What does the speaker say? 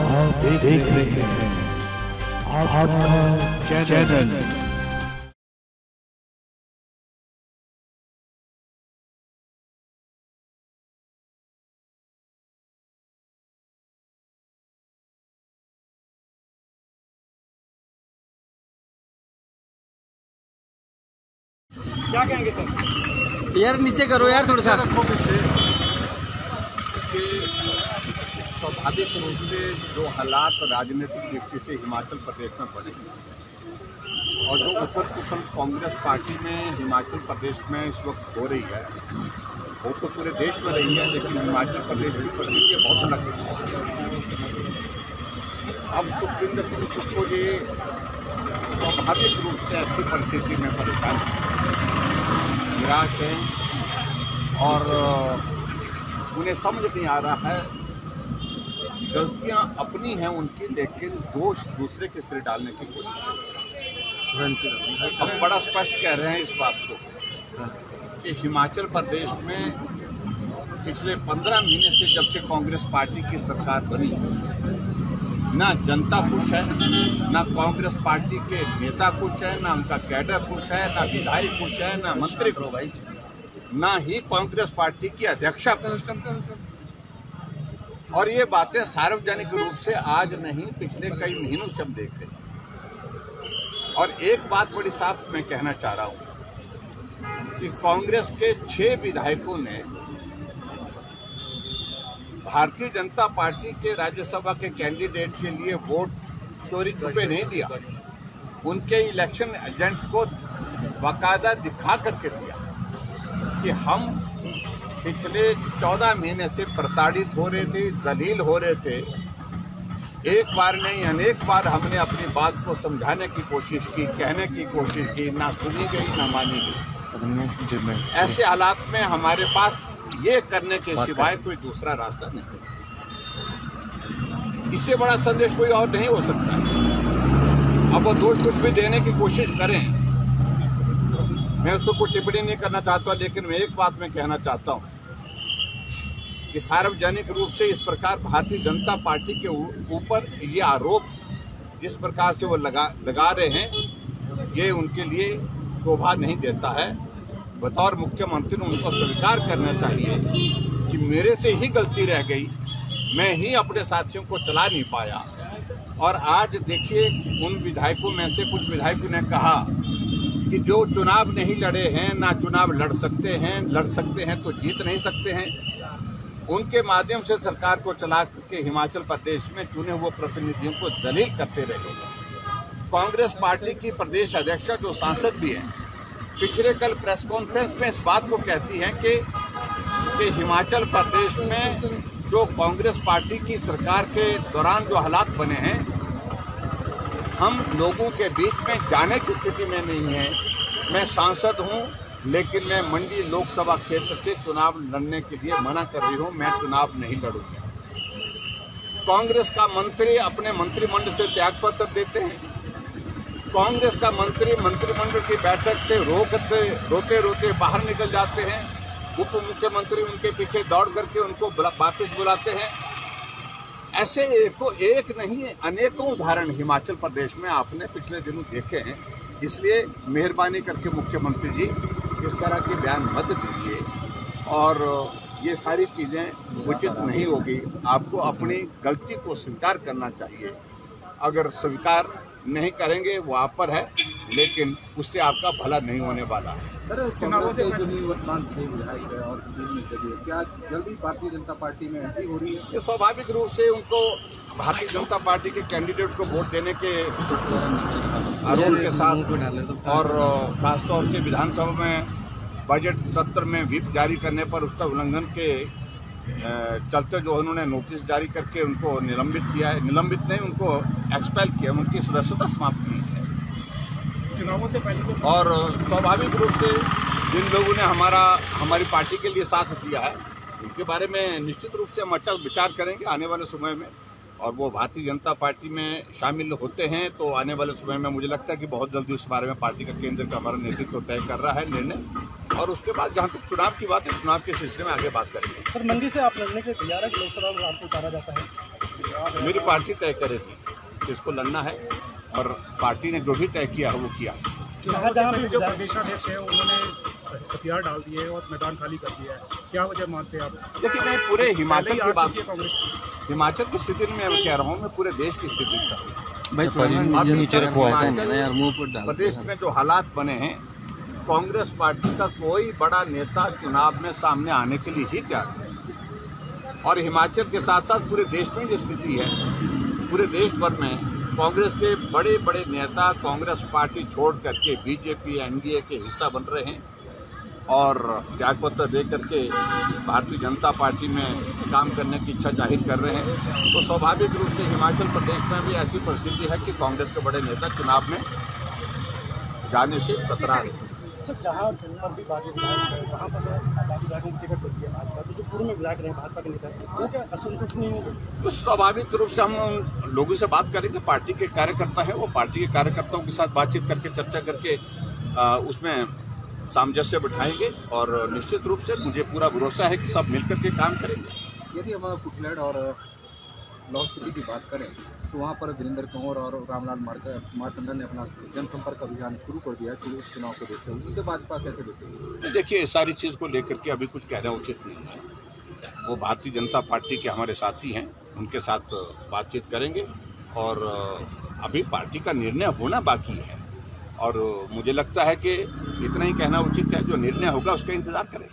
आप देख रहे हैं आपका चैनल। क्या कहेंगे सर? यार नीचे करो यार थोड़ा सा। स्वाभाविक रूप से जो हालात राजनीतिक दृष्टि से हिमाचल प्रदेश में बने और जो उथल पुथल कांग्रेस पार्टी में हिमाचल प्रदेश में इस वक्त हो रही है, वो तो पूरे देश में रही है, लेकिन हिमाचल प्रदेश की परिस्थितियाँ बहुत अलग है। अब सुखविंदर सिंह सुक्खू को ये स्वाभाविक रूप से ऐसी परिस्थिति में परेशान निराश है और उन्हें समझ नहीं आ रहा है, गलतियां अपनी हैं उनकी, लेकिन दोष दूसरे के सिर डालने की कोशिश। हम बड़ा स्पष्ट कह रहे हैं इस बात को कि हिमाचल प्रदेश में पिछले 15 महीने से जब से कांग्रेस पार्टी की सरकार बनी, ना जनता खुश है, ना कांग्रेस पार्टी के नेता खुश है, ना उनका कैडर खुश है, ना विधायक खुश है, ना मंत्री खुश है, ना ही कांग्रेस पार्टी की अध्यक्षा खुश है। और ये बातें सार्वजनिक रूप से आज नहीं, पिछले कई महीनों से हम देख रहे हैं। और एक बात बड़ी साफ मैं कहना चाह रहा हूं कि कांग्रेस के 6 विधायकों ने भारतीय जनता पार्टी के राज्यसभा के कैंडिडेट के लिए वोट चोरी छुपे नहीं दिया, उनके इलेक्शन एजेंट को बाकायदा दिखा करके दिया कि हम पिछले 14 महीने से प्रताड़ित हो रहे थे, जलील हो रहे थे। एक बार नहीं अनेक बार हमने अपनी बात को समझाने की कोशिश की, कहने की कोशिश की, ना सुनी गई ना मानी गई। ऐसे हालात में हमारे पास ये करने के सिवाय कोई दूसरा रास्ता नहीं। इससे बड़ा संदेश कोई और नहीं हो सकता। अब वो दोष कुछ भी देने की कोशिश करें, मैं उसको कोई टिप्पणी नहीं करना चाहता, लेकिन मैं एक बात मैं कहना चाहता हूं कि सार्वजनिक रूप से इस प्रकार भारतीय जनता पार्टी के ऊपर ये आरोप जिस प्रकार से वो लगा रहे हैं, ये उनके लिए शोभा नहीं देता है। बतौर मुख्यमंत्री उनको स्वीकार करना चाहिए कि मेरे से ही गलती रह गई, मैं ही अपने साथियों को चला नहीं पाया। और आज देखिए, उन विधायकों में से कुछ विधायकों ने कहा कि जो चुनाव नहीं लड़े हैं, ना चुनाव लड़ सकते हैं तो जीत नहीं सकते हैं, उनके माध्यम से सरकार को चला के हिमाचल प्रदेश में चुने हुए प्रतिनिधियों को जलील करते रहे। कांग्रेस पार्टी की प्रदेश अध्यक्षा जो सांसद भी हैं, पिछले कल प्रेस कॉन्फ्रेंस में इस बात को कहती हैं कि हिमाचल प्रदेश में जो कांग्रेस पार्टी की सरकार के दौरान जो हालात बने हैं, हम लोगों के बीच में जाने की स्थिति में नहीं है। मैं सांसद हूं, लेकिन मैं मंडी लोकसभा क्षेत्र से चुनाव लड़ने के लिए मना कर रही हूं, मैं चुनाव नहीं लड़ूंगा। कांग्रेस का मंत्री अपने मंत्रिमंडल से त्यागपत्र देते हैं, कांग्रेस का मंत्री मंत्रिमंडल की बैठक से रोते रोते बाहर निकल जाते हैं, उप मुख्यमंत्री उनके पीछे दौड़ करके उनको वापस बुलाते हैं। ऐसे एक नहीं अनेकों उदाहरण हिमाचल प्रदेश में आपने पिछले दिनों देखे हैं। इसलिए मेहरबानी करके मुख्यमंत्री जी इस तरह के बयान मत दीजिए और ये सारी चीजें उचित नहीं होगी। आपको अपनी गलती को स्वीकार करना चाहिए। अगर स्वीकार नहीं करेंगे वो आप पर है, लेकिन उससे आपका भला नहीं होने वाला है। सर, चुनावों से जो निवर्तमान 6 विधायक है और क्या जल्दी भारतीय जनता पार्टी में एंट्री हो रही है? ये स्वाभाविक रूप से उनको भारतीय जनता पार्टी के कैंडिडेट को वोट देने के आरोप के साथ और खासतौर से विधानसभा में बजट सत्र में व्हिप जारी करने पर उसका उल्लंघन के चलते जो उन्होंने नोटिस जारी करके उनको निलंबित किया है, निलंबित नहीं उनको एक्सपेल किया, उनकी सदस्यता समाप्त की है चुनावों से पहले। और स्वाभाविक रूप से जिन लोगों ने हमारी पार्टी के लिए साथ दिया है, उनके बारे में निश्चित रूप से हम अच्छा विचार करेंगे आने वाले समय में। और वो भारतीय जनता पार्टी में शामिल होते हैं तो आने वाले समय में मुझे लगता है कि बहुत जल्दी उस बारे में पार्टी का केंद्र का हमारा नेतृत्व तय कर रहा है निर्णय। और उसके बाद जहां तक चुनाव की बात है, चुनाव के सिलसिले में आगे बात करेंगे। सर, मंडी से आप लड़ने के तैयार है? लोकसभा में आपको उतारा जाता है? मेरी पार्टी तय करेगी किसको लड़ना है, और पार्टी ने जो भी तय किया है वो किया। चुनाव से पहले जो प्रदेशाध्यक्ष है उन्होंने हथियार डाल दिए और मैदान खाली कर दिया है, क्या वजह मानते हैं आप? देखिए, मैं पूरे हिमाचल की बात, कांग्रेस हिमाचल की स्थिति में मैं कह रहा हूँ, मैं पूरे देश की स्थिति का भाई नीचे रखवाया यार, मुंह पर डाल। प्रदेश में जो हालात बने हैं, कांग्रेस पार्टी का कोई बड़ा नेता चुनाव में सामने आने के लिए ही तैयार है। और हिमाचल के साथ साथ पूरे देश में जो स्थिति है, पूरे देश भर में कांग्रेस के बड़े बड़े नेता कांग्रेस पार्टी छोड़ करके बीजेपी एनडीए के हिस्सा बन रहे हैं और त्यागपत्र दे करके भारतीय जनता पार्टी में काम करने की इच्छा जाहिर कर रहे हैं। तो स्वाभाविक रूप से हिमाचल प्रदेश में भी ऐसी परिस्थिति है कि कांग्रेस के बड़े नेता चुनाव में जाने से कतरा रहे हैं। जहाँ पर भी बागी विधायक है वहाँ पर बागी टिकट होती है भाजपा, तो जो पूर्व में विधायक रहे भाजपा के नेता वो क्या असंतुष्ट नहीं होंगे? तो स्वाभाविक रूप से हम उन लोगों से बात करेंगे, पार्टी के कार्यकर्ता हैं, वो पार्टी के कार्यकर्ताओं के साथ बातचीत करके चर्चा करके उसमें सामंजस्य बिठाएंगे और निश्चित रूप से मुझे पूरा भरोसा है कि सब मिलकर के काम करेंगे। यदि हम कुटलैड़ और लाहौल स्पीति की बात करें तो वहाँ पर वीरेंद्र कंवर और रामलाल मारकंडा ने अपना जनसंपर्क अभियान शुरू कर दिया है चुनाव को देखते हुए, उनके भाजपा कैसे देखते हैं? देखिए, इस सारी चीज को लेकर के अभी कुछ कहना उचित नहीं है। वो भारतीय जनता पार्टी के हमारे साथी हैं, उनके साथ बातचीत करेंगे और अभी पार्टी का निर्णय होना बाकी है और मुझे लगता है कि इतना ही कहना उचित है, जो निर्णय होगा उसका इंतजार करें।